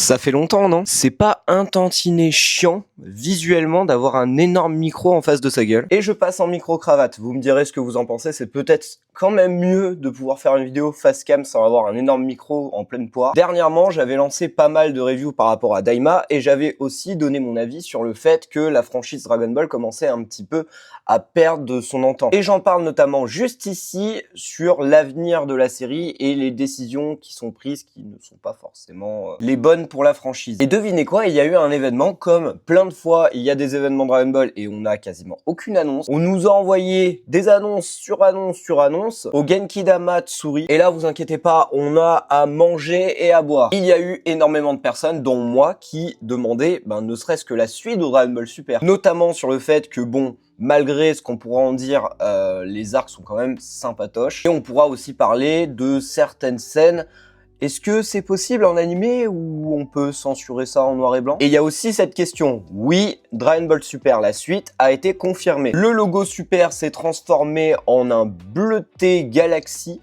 Ça fait longtemps, non? C'est pas un tantinet chiant, visuellement, d'avoir un énorme micro en face de sa gueule. Et je passe en micro-cravate. Vous me direz ce que vous en pensez, c'est peut-être quand même mieux de pouvoir faire une vidéo face cam sans avoir un énorme micro en pleine poire. Dernièrement, j'avais lancé pas mal de reviews par rapport à Daima et j'avais aussi donné mon avis sur le fait que la franchise Dragon Ball commençait un petit peu à perdre de son antan. Et j'en parle notamment juste ici sur l'avenir de la série et les décisions qui sont prises qui ne sont pas forcément les bonnes pour la franchise. Et devinez quoi, il y a eu un événement, comme plein de fois il y a des événements Dragon Ball et on n'a quasiment aucune annonce. On nous a envoyé des annonces sur annonces sur annonces au Genki Dama Tsuri. Et là, vous inquiétez pas, on a à manger et à boire. Il y a eu énormément de personnes, dont moi, qui demandaient ne serait-ce que la suite de Dragon Ball Super. Notamment sur le fait que bon, malgré ce qu'on pourra en dire, les arcs sont quand même sympatoches. Et on pourra aussi parler de certaines scènes. Est-ce que c'est possible en animé ou on peut censurer ça en noir et blanc? Et il y a aussi cette question. Oui, Dragon Ball Super, la suite, a été confirmée. Le logo Super s'est transformé en un bleuté galaxie.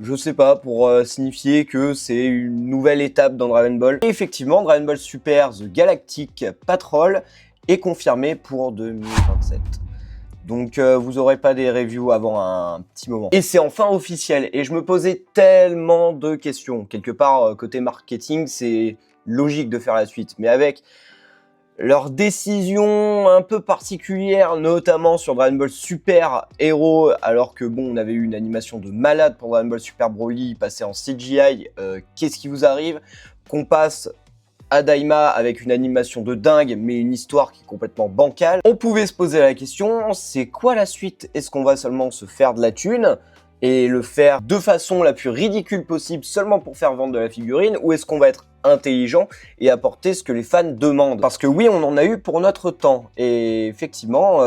Je sais pas, pour signifier que c'est une nouvelle étape dans Dragon Ball. Et effectivement, Dragon Ball Super The Galactic Patrol est confirmé pour 2027. Donc vous aurez pas des reviews avant un petit moment. Et c'est enfin officiel. Et je me posais tellement de questions. Quelque part, côté marketing, c'est logique de faire la suite. Mais avec leurs décisions un peu particulières, notamment sur Dragon Ball Super Hero, alors que bon, on avait eu une animation de malade pour Dragon Ball Super Broly passé en CGI, qu'est-ce qui vous arrive? Qu'on passe à Daima avec une animation de dingue, mais une histoire qui est complètement bancale. On pouvait se poser la question, c'est quoi la suite? Est-ce qu'on va seulement se faire de la thune et le faire de façon la plus ridicule possible seulement pour faire vendre de la figurine, ou est-ce qu'on va être intelligent et apporter ce que les fans demandent? Parce que oui, on en a eu pour notre temps, et effectivement,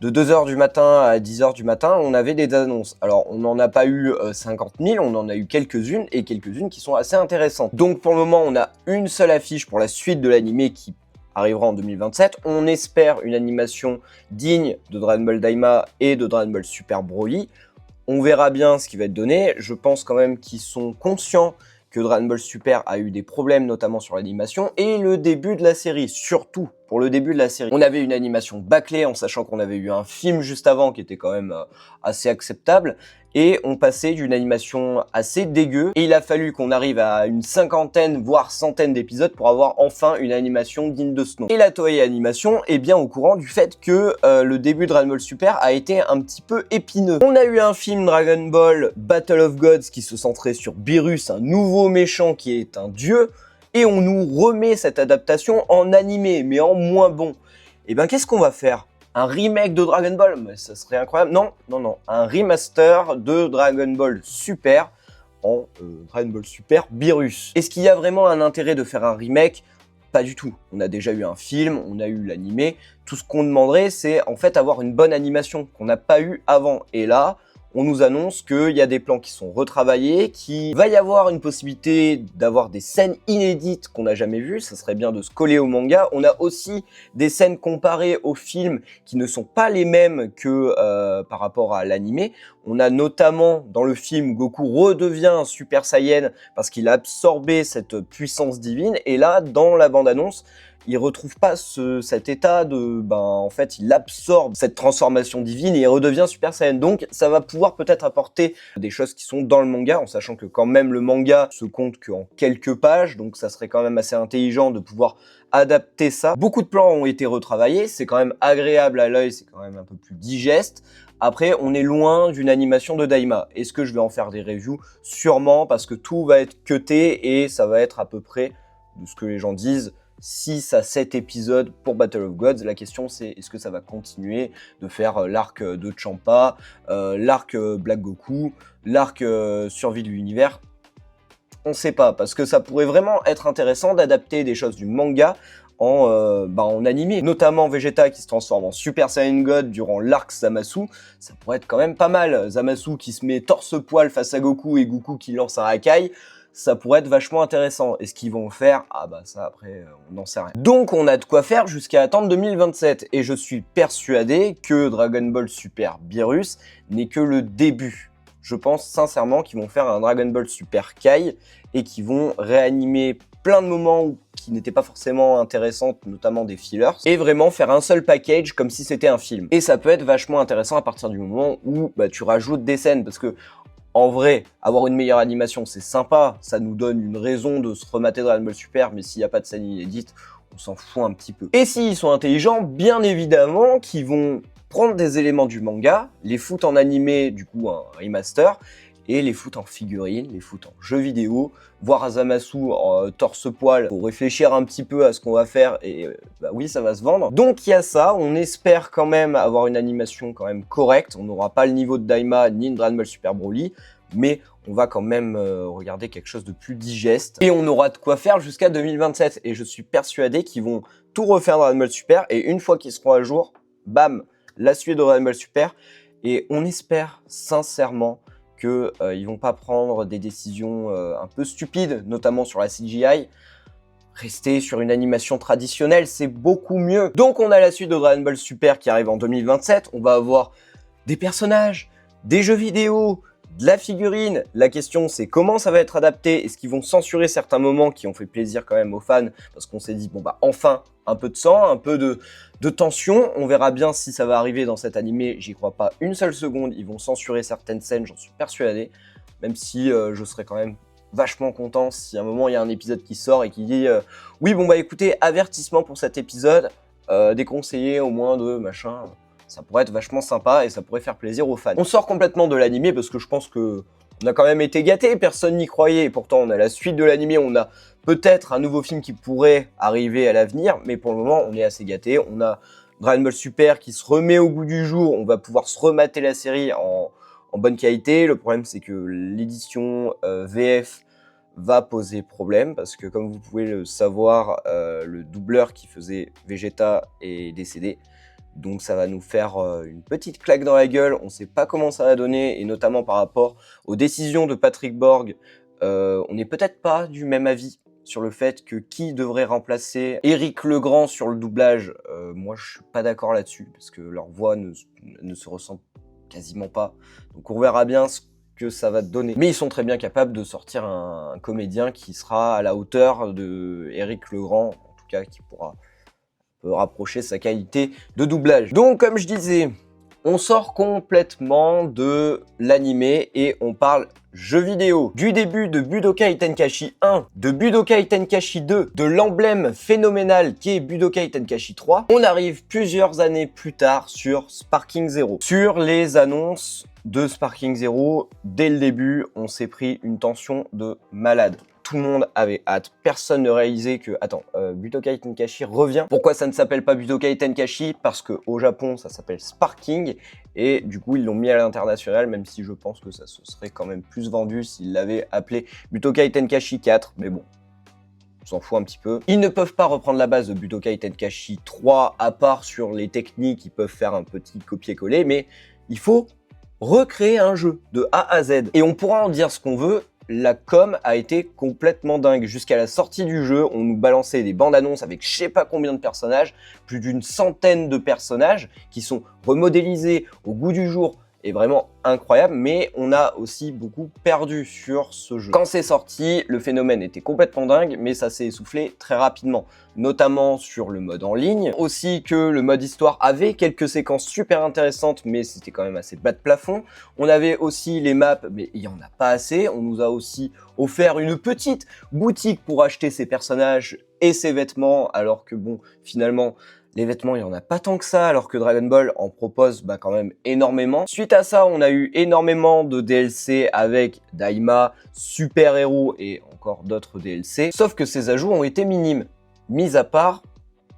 de 2h du matin à 10h du matin, on avait des annonces. Alors, on n'en a pas eu 50 000, on en a eu quelques-unes, et quelques-unes qui sont assez intéressantes. Donc, pour le moment, on a une seule affiche pour la suite de l'animé qui arrivera en 2027. On espère une animation digne de Dragon Ball Daima et de Dragon Ball Super Broly. On verra bien ce qui va être donné. Je pense quand même qu'ils sont conscients que Dragon Ball Super a eu des problèmes, notamment sur l'animation, et le début de la série, surtout pour le début de la série. On avait une animation bâclée, en sachant qu'on avait eu un film juste avant qui était quand même assez acceptable, et on passait d'une animation assez dégueu, et il a fallu qu'on arrive à une cinquantaine, voire centaine d'épisodes pour avoir enfin une animation digne de ce nom. Et la Toei Animation est bien au courant du fait que le début de Dragon Ball Super a été un petit peu épineux. On a eu un film Dragon Ball Battle of Gods qui se centrait sur Beerus, un nouveau méchant qui est un dieu, et on nous remet cette adaptation en animé, mais en moins bon. Et ben qu'est-ce qu'on va faire? Un remake de Dragon Ball? Mais ça serait incroyable. Non, non, non. Un remaster de Dragon Ball Super en Dragon Ball Super Beerus. Est-ce qu'il y a vraiment un intérêt de faire un remake? Pas du tout. On a déjà eu un film, on a eu l'animé. Tout ce qu'on demanderait, c'est en fait avoir une bonne animation qu'on n'a pas eu avant. Et là, on nous annonce qu'il y a des plans qui sont retravaillés, qu'il va y avoir une possibilité d'avoir des scènes inédites qu'on n'a jamais vues, ça serait bien de se coller au manga. On a aussi des scènes comparées au film qui ne sont pas les mêmes que par rapport à l'animé. On a notamment dans le film Goku redevient un Super Saiyan parce qu'il a absorbé cette puissance divine, et là dans la bande-annonce, il retrouve pas cet état de, en fait, il absorbe cette transformation divine et il redevient Super Saiyan. Donc, ça va pouvoir peut-être apporter des choses qui sont dans le manga, en sachant que quand même le manga se compte qu'en quelques pages, donc ça serait quand même assez intelligent de pouvoir adapter ça. Beaucoup de plans ont été retravaillés, c'est quand même agréable à l'œil, c'est quand même un peu plus digeste. Après, on est loin d'une animation de Daima. Est-ce que je vais en faire des reviews? Sûrement, parce que tout va être cuté et ça va être à peu près, de ce que les gens disent, 6 à 7 épisodes pour Battle of Gods. La question c'est, est-ce que ça va continuer de faire l'arc de Champa, l'arc Black Goku, l'arc Survie de l'univers? On sait pas, parce que ça pourrait vraiment être intéressant d'adapter des choses du manga en animé, notamment Vegeta qui se transforme en Super Saiyan God durant l'arc Zamasu. Ça pourrait être quand même pas mal. Zamasu qui se met torse-poil face à Goku et Goku qui lance un Hakai. Ça pourrait être vachement intéressant. Est-ce qu'ils vont le faire? Ah bah ça après, on n'en sait rien. Donc on a de quoi faire jusqu'à attendre 2027. Et je suis persuadé que Dragon Ball Super Beerus n'est que le début. je pense sincèrement qu'ils vont faire un Dragon Ball Super Kai et qu'ils vont réanimer plein de moments qui n'étaient pas forcément intéressants, notamment des fillers, et vraiment faire un seul package comme si c'était un film. Et ça peut être vachement intéressant à partir du moment où tu rajoutes des scènes, parce que en vrai, avoir une meilleure animation, c'est sympa, ça nous donne une raison de se remater Dragon Ball Super, mais s'il n'y a pas de scène inédite, on s'en fout un petit peu. Et s'ils sont intelligents, bien évidemment, qu'ils vont prendre des éléments du manga, les foutre en animé, du coup un remaster, et les foutre en figurines, les foutre en jeux vidéo, voir Azamasu en torse-poil pour réfléchir un petit peu à ce qu'on va faire, et oui, ça va se vendre. Donc il y a ça, on espère quand même avoir une animation quand même correcte, on n'aura pas le niveau de Daima ni de Dragon Ball Super Broly, mais on va quand même regarder quelque chose de plus digeste, et on aura de quoi faire jusqu'à 2027, et je suis persuadé qu'ils vont tout refaire dans Dragon Ball Super, et une fois qu'ils seront à jour, bam, la suite de Dragon Ball Super, et on espère sincèrement qu'ils vont pas prendre des décisions un peu stupides, notamment sur la CGI. Rester sur une animation traditionnelle, c'est beaucoup mieux. Donc on a la suite de Dragon Ball Super qui arrive en 2027, on va avoir des personnages, des jeux vidéo, de la figurine. La question c'est comment ça va être adapté, est-ce qu'ils vont censurer certains moments qui ont fait plaisir quand même aux fans, parce qu'on s'est dit bon bah enfin un peu de sang, un peu de tension, on verra bien si ça va arriver dans cet animé, j'y crois pas une seule seconde, ils vont censurer certaines scènes, j'en suis persuadé, même si je serais quand même vachement content si à un moment il y a un épisode qui sort et qui dit oui bon bah écoutez, avertissement pour cet épisode, déconseillé au moins de machin. Ça pourrait être vachement sympa et ça pourrait faire plaisir aux fans. On sort complètement de l'animé parce que je pense que on a quand même été gâtés, personne n'y croyait et pourtant on a la suite de l'animé, on a peut-être un nouveau film qui pourrait arriver à l'avenir, mais pour le moment on est assez gâtés. On a Dragon Ball Super qui se remet au goût du jour, on va pouvoir se remater la série en bonne qualité. Le problème c'est que l'édition VF va poser problème parce que comme vous pouvez le savoir, le doubleur qui faisait Vegeta est décédé. Donc ça va nous faire une petite claque dans la gueule, on ne sait pas comment ça va donner, et notamment par rapport aux décisions de Patrick Borg, on n'est peut-être pas du même avis sur le fait que qui devrait remplacer Éric Legrand sur le doublage. Moi je suis pas d'accord là-dessus, parce que leur voix ne se ressemble quasiment pas. Donc on verra bien ce que ça va donner. Mais ils sont très bien capables de sortir un comédien qui sera à la hauteur de Éric Legrand, en tout cas qui pourra rapprocher sa qualité de doublage. Donc comme je disais, on sort complètement de l'animé et on parle jeux vidéo. Du début de Budokai Tenkaichi 1, de Budokai Tenkaichi 2, de l'emblème phénoménal qui est Budokai Tenkaichi 3, on arrive plusieurs années plus tard sur Sparking Zero. Sur les annonces de Sparking Zero, dès le début, on s'est pris une tension de malade. Tout le monde avait hâte, personne ne réalisait que, attends, Budokai Tenkaichi revient. Pourquoi ça ne s'appelle pas Budokai Tenkaichi? Parce qu'au Japon, ça s'appelle Sparking, et du coup, ils l'ont mis à l'international, même si je pense que ça se serait quand même plus vendu s'ils l'avaient appelé Budokai Tenkaichi 4, mais bon, on s'en fout un petit peu. Ils ne peuvent pas reprendre la base de Budokai Tenkaichi 3, à part sur les techniques, ils peuvent faire un petit copier-coller, mais il faut recréer un jeu de A à Z. Et on pourra en dire ce qu'on veut, la com a été complètement dingue. Jusqu'à la sortie du jeu, on nous balançait des bandes annonces avec je sais pas combien de personnages, plus d'une centaine de personnages qui sont remodélisés au goût du jour et vraiment incroyable, mais on a aussi beaucoup perdu sur ce jeu. Quand c'est sorti, le phénomène était complètement dingue, mais ça s'est essoufflé très rapidement, notamment sur le mode en ligne. Aussi que le mode histoire avait quelques séquences super intéressantes, mais c'était quand même assez bas de plafond. On avait aussi les maps, mais il n'y en a pas assez. On nous a aussi offert une petite boutique pour acheter ses personnages et ses vêtements, alors que bon, finalement, les vêtements, il n'y en a pas tant que ça, alors que Dragon Ball en propose quand même énormément. Suite à ça, on a eu énormément de DLC avec Daima, Super Héros et encore d'autres DLC. Sauf que ces ajouts ont été minimes, mis à part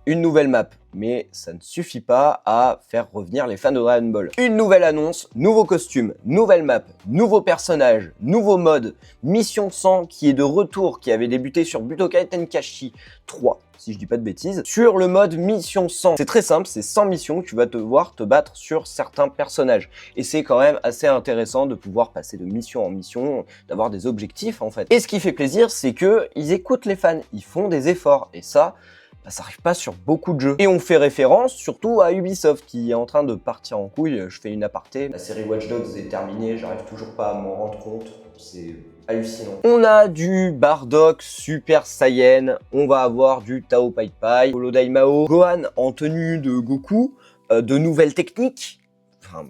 une nouvelle map. Mais ça ne suffit pas à faire revenir les fans de Dragon Ball. Une nouvelle annonce, nouveau costume, nouvelle map, nouveau personnage, nouveau mode, Mission 100 qui est de retour, qui avait débuté sur Budokai Tenkaichi 3, si je dis pas de bêtises, sur le mode Mission 100. C'est très simple, c'est 100 missions que tu vas devoir te battre sur certains personnages. Et c'est quand même assez intéressant de pouvoir passer de mission en mission, d'avoir des objectifs en fait. Et ce qui fait plaisir, c'est que ils écoutent les fans, ils font des efforts. Et ça, bah, ça arrive pas sur beaucoup de jeux. Et on fait référence surtout à Ubisoft qui est en train de partir en couille. Je fais une aparté. La série Watch Dogs est terminée, j'arrive toujours pas à m'en rendre compte. C'est hallucinant. On a du Bardock Super Saiyan, on va avoir du Tao Pai Pai, Holo Daimao, Gohan en tenue de Goku, de nouvelles techniques. Enfin,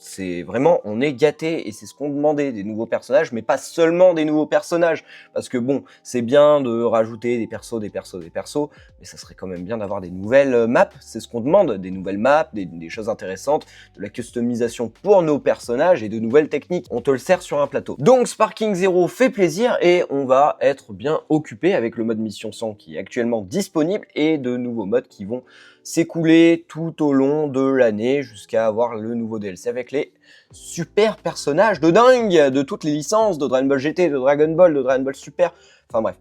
c'est vraiment, on est gâté et c'est ce qu'on demandait, des nouveaux personnages, mais pas seulement des nouveaux personnages, parce que bon, c'est bien de rajouter des persos, mais ça serait quand même bien d'avoir des nouvelles maps, c'est ce qu'on demande, des nouvelles maps, des choses intéressantes, de la customisation pour nos personnages et de nouvelles techniques. On te le sert sur un plateau. Donc Sparking Zero fait plaisir et on va être bien occupé avec le mode Mission 100 qui est actuellement disponible et de nouveaux modes qui vont s'écouler tout au long de l'année jusqu'à avoir le nouveau DLC avec les super personnages de dingue de toutes les licences, de Dragon Ball GT, de Dragon Ball, de Dragon Ball Super, enfin bref.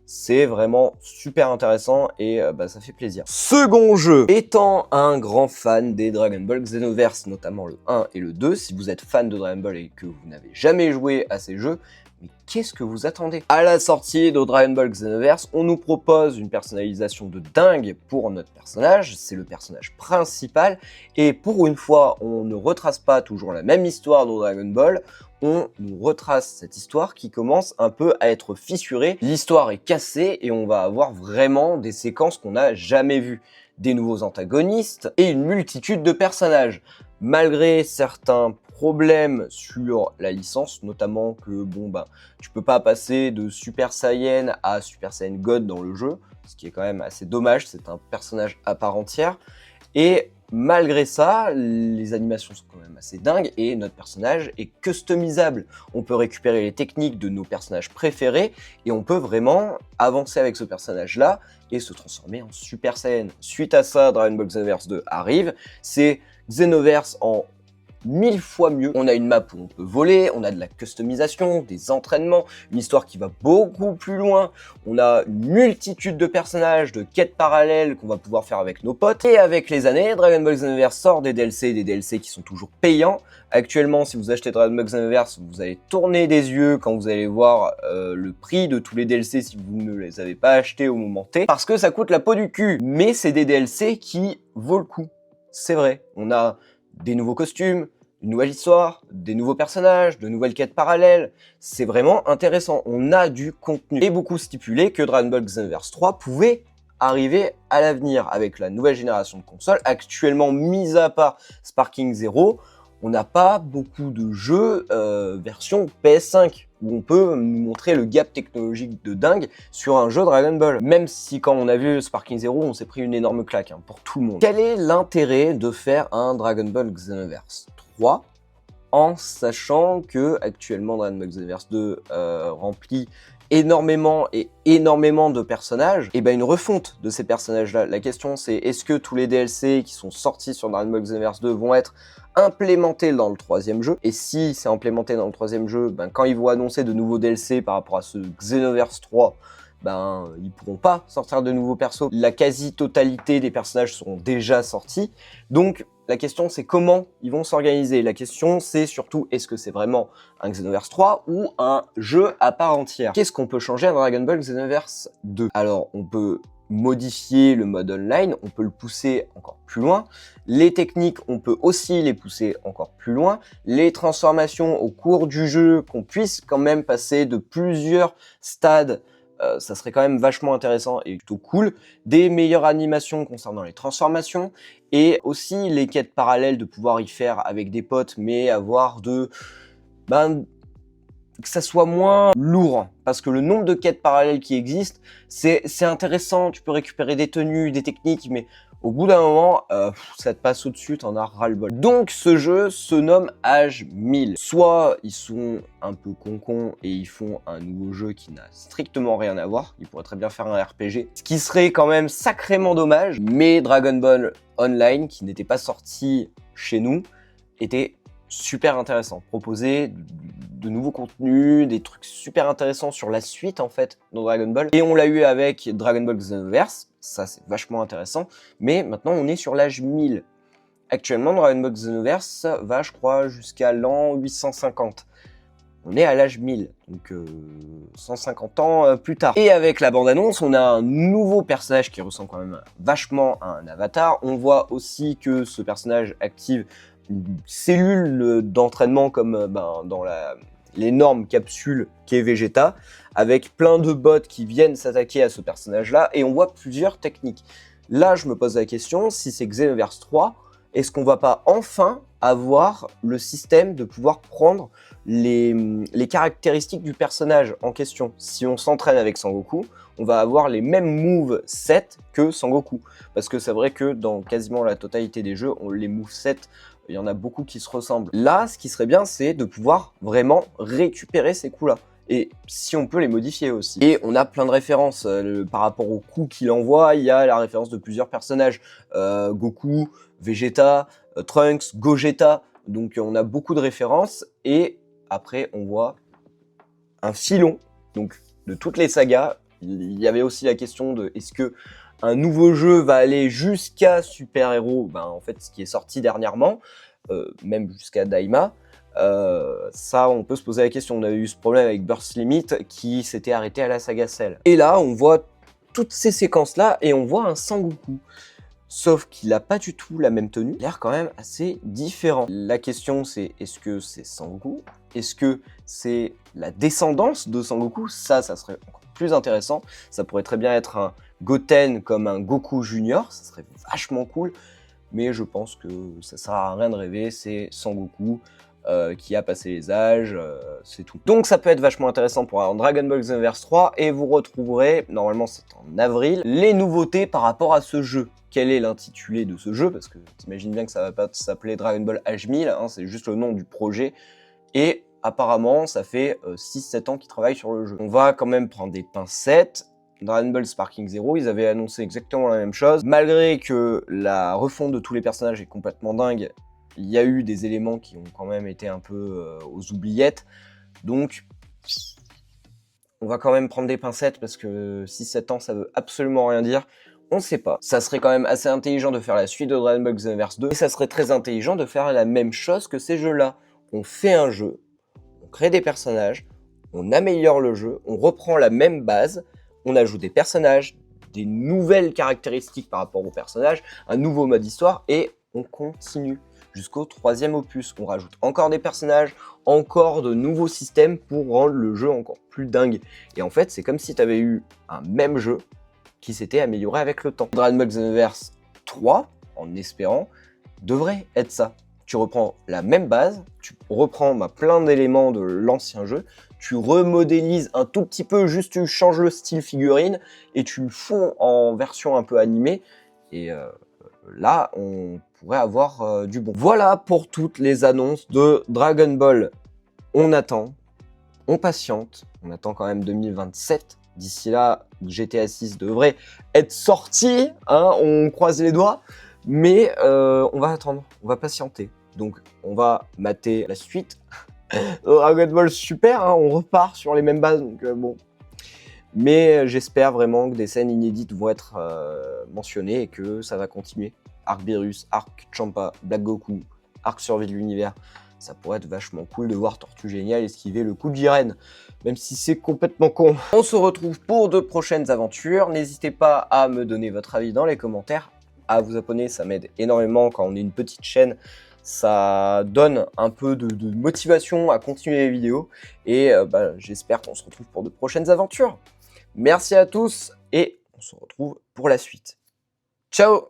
C'est vraiment super intéressant et ça fait plaisir. Second jeu, étant un grand fan des Dragon Ball Xenoverse, notamment le 1 et le 2, si vous êtes fan de Dragon Ball et que vous n'avez jamais joué à ces jeux, mais qu'est-ce que vous attendez? À la sortie de Dragon Ball Xenoverse, on nous propose une personnalisation de dingue pour notre personnage, c'est le personnage principal, et pour une fois, on ne retrace pas toujours la même histoire de Dragon Ball, on nous retrace cette histoire qui commence un peu à être fissurée, l'histoire est cassée et on va avoir vraiment des séquences qu'on n'a jamais vues, des nouveaux antagonistes et une multitude de personnages. Malgré certains problèmes sur la licence, notamment que tu peux pas passer de Super Saiyan à Super Saiyan God dans le jeu, ce qui est quand même assez dommage, c'est un personnage à part entière, et malgré ça, les animations sont quand même assez dingues et notre personnage est customisable. On peut récupérer les techniques de nos personnages préférés et on peut vraiment avancer avec ce personnage-là et se transformer en Super Saiyan. Suite à ça, Dragon Ball Xenoverse 2 arrive, c'est Xenoverse en 1000 fois mieux. On a une map où on peut voler, on a de la customisation, des entraînements, une histoire qui va beaucoup plus loin. On a une multitude de personnages, de quêtes parallèles qu'on va pouvoir faire avec nos potes. Et avec les années, Dragon Ball Xenoverse sort des DLC qui sont toujours payants. Actuellement, si vous achetez Dragon Ball Xenoverse, vous allez tourner des yeux quand vous allez voir le prix de tous les DLC si vous ne les avez pas achetés au moment T, parce que ça coûte la peau du cul. Mais c'est des DLC qui vaut le coup. C'est vrai, on a des nouveaux costumes, une nouvelle histoire, des nouveaux personnages, de nouvelles quêtes parallèles. C'est vraiment intéressant. On a du contenu. Et beaucoup stipulé que Dragon Ball Xenoverse 3 pouvait arriver à l'avenir avec la nouvelle génération de consoles. Actuellement, mis à part Sparking Zero, on n'a pas beaucoup de jeux version PS5 où on peut nous montrer le gap technologique de dingue sur un jeu Dragon Ball. Même si quand on a vu Sparking Zero, on s'est pris une énorme claque pour tout le monde. Quel est l'intérêt de faire un Dragon Ball Xenoverse 3 en sachant que actuellement Dragon Ball Xenoverse 2 remplit énormément de personnages, et une refonte de ces personnages-là. La question c'est, est-ce que tous les DLC qui sont sortis sur Dragon Ball Xenoverse 2 vont être implémentés dans le troisième jeu? Et si c'est implémenté dans le troisième jeu, quand ils vont annoncer de nouveaux DLC par rapport à ce Xenoverse 3, ils pourront pas sortir de nouveaux persos. La quasi-totalité des personnages seront déjà sortis. Donc, la question, c'est comment ils vont s'organiser. La question, c'est surtout, est-ce que c'est vraiment un Xenoverse 3 ou un jeu à part entière? Qu'est-ce qu'on peut changer à Dragon Ball Xenoverse 2? Alors, on peut modifier le mode online, on peut le pousser encore plus loin. Les techniques, on peut aussi les pousser encore plus loin. Les transformations au cours du jeu, qu'on puisse quand même passer de plusieurs stades, ça serait quand même vachement intéressant et plutôt cool. Des meilleures animations concernant les transformations et aussi les quêtes parallèles de pouvoir y faire avec des potes, mais avoir que ça soit moins lourd, parce que le nombre de quêtes parallèles qui existent, c'est intéressant, tu peux récupérer des tenues, des techniques, mais au bout d'un moment, ça te passe au-dessus, t'en as ras-le-bol. Donc ce jeu se nomme Age 1000. Soit ils sont un peu concons et ils font un nouveau jeu qui n'a strictement rien à voir, ils pourraient très bien faire un RPG, ce qui serait quand même sacrément dommage, mais Dragon Ball Online, qui n'était pas sorti chez nous, était super intéressant, proposer de nouveaux contenus, des trucs super intéressants sur la suite en fait dans Dragon Ball. Et on l'a eu avec Dragon Ball Xenoverse, ça c'est vachement intéressant, mais maintenant on est sur l'âge 1000. Actuellement Dragon Ball Xenoverse va je crois jusqu'à l'an 850. on est à l'âge 1000, donc 150 ans plus tard. Et avec la bande-annonce, on a un nouveau personnage qui ressemble quand même vachement à un avatar. On voit aussi que ce personnage active une cellule d'entraînement comme dans l'énorme capsule qu'est Vegeta, avec plein de bots qui viennent s'attaquer à ce personnage-là, et on voit plusieurs techniques. Là, je me pose la question, si c'est Xenoverse 3, est-ce qu'on va pas enfin avoir le système de pouvoir prendre les caractéristiques du personnage en question? Si on s'entraîne avec Sangoku, on va avoir les mêmes movesets que Sangoku. Parce que c'est vrai que dans quasiment la totalité des jeux, les movesets, il y en a beaucoup qui se ressemblent. Là, ce qui serait bien, c'est de pouvoir vraiment récupérer ces coups-là. Et si on peut les modifier aussi. Et on a plein de références par rapport aux coups qu'il envoie. Il y a la référence de plusieurs personnages. Goku, Vegeta, Trunks, Gogeta. Donc on a beaucoup de références. Et après, on voit un filon donc, de toutes les sagas. Il y avait aussi la question de est-ce que un nouveau jeu va aller jusqu'à Super Hero, en fait, ce qui est sorti dernièrement, même jusqu'à Daima. Ça, on peut se poser la question. On a eu ce problème avec Burst Limit qui s'était arrêté à la saga Cell. Et là, on voit toutes ces séquences-là et on voit un Sangoku. Sauf qu'il n'a pas du tout la même tenue. Il a l'air quand même assez différent. La question, c'est est-ce que c'est Sangoku? Est-ce que c'est la descendance de Sangoku? Ça serait encore plus intéressant. Ça pourrait très bien être un Goten comme un Goku Junior. Ça serait vachement cool. Mais je pense que ça sert à rien de rêver. C'est Sangoku. Qui a passé les âges, c'est tout. Donc ça peut être vachement intéressant pour un Dragon Ball Xenoverse 3 et vous retrouverez, normalement c'est en avril, les nouveautés par rapport à ce jeu. Quel est l'intitulé de ce jeu? Parce que t'imagines bien que ça va pas s'appeler Dragon Ball H1000, hein, c'est juste le nom du projet. Et apparemment ça fait 6-7 ans qu'ils travaillent sur le jeu. On va quand même prendre des pincettes. Dragon Ball Sparking Zero, ils avaient annoncé exactement la même chose. Malgré que la refonte de tous les personnages est complètement dingue, il y a eu des éléments qui ont quand même été un peu aux oubliettes. Donc, on va quand même prendre des pincettes parce que 6-7 ans, ça veut absolument rien dire. On ne sait pas. Ça serait quand même assez intelligent de faire la suite de Dragon Ball Xenoverse 2. Et ça serait très intelligent de faire la même chose que ces jeux-là. On fait un jeu, on crée des personnages, on améliore le jeu, on reprend la même base, on ajoute des personnages, des nouvelles caractéristiques par rapport aux personnages, un nouveau mode histoire et on continue. Jusqu'au 3e opus. On rajoute encore des personnages, encore de nouveaux systèmes pour rendre le jeu encore plus dingue. Et en fait, c'est comme si tu avais eu un même jeu qui s'était amélioré avec le temps. Dragon Ball Xenoverse 3, en espérant, devrait être ça. Tu reprends la même base, tu reprends plein d'éléments de l'ancien jeu, tu remodélises un tout petit peu, juste tu changes le style figurine et tu le fonds en version un peu animée. Et là, on pourrait avoir du bon. Voilà pour toutes les annonces de Dragon Ball. On attend, on patiente, on attend quand même 2027. D'ici là, GTA 6 devrait être sorti, hein, on croise les doigts. Mais on va attendre, on va patienter. Donc, on va mater la suite. Dragon Ball Super, hein, on repart sur les mêmes bases, donc bon. Mais j'espère vraiment que des scènes inédites vont être mentionnées et que ça va continuer. Arc Beerus, Arc Champa, Black Goku, Arc Survie de l'univers. Ça pourrait être vachement cool de voir Tortue Géniale esquiver le coup de Jiren, même si c'est complètement con. On se retrouve pour de prochaines aventures. N'hésitez pas à me donner votre avis dans les commentaires, à vous abonner, ça m'aide énormément quand on est une petite chaîne. Ça donne un peu de motivation à continuer les vidéos et j'espère qu'on se retrouve pour de prochaines aventures. Merci à tous et on se retrouve pour la suite. Ciao!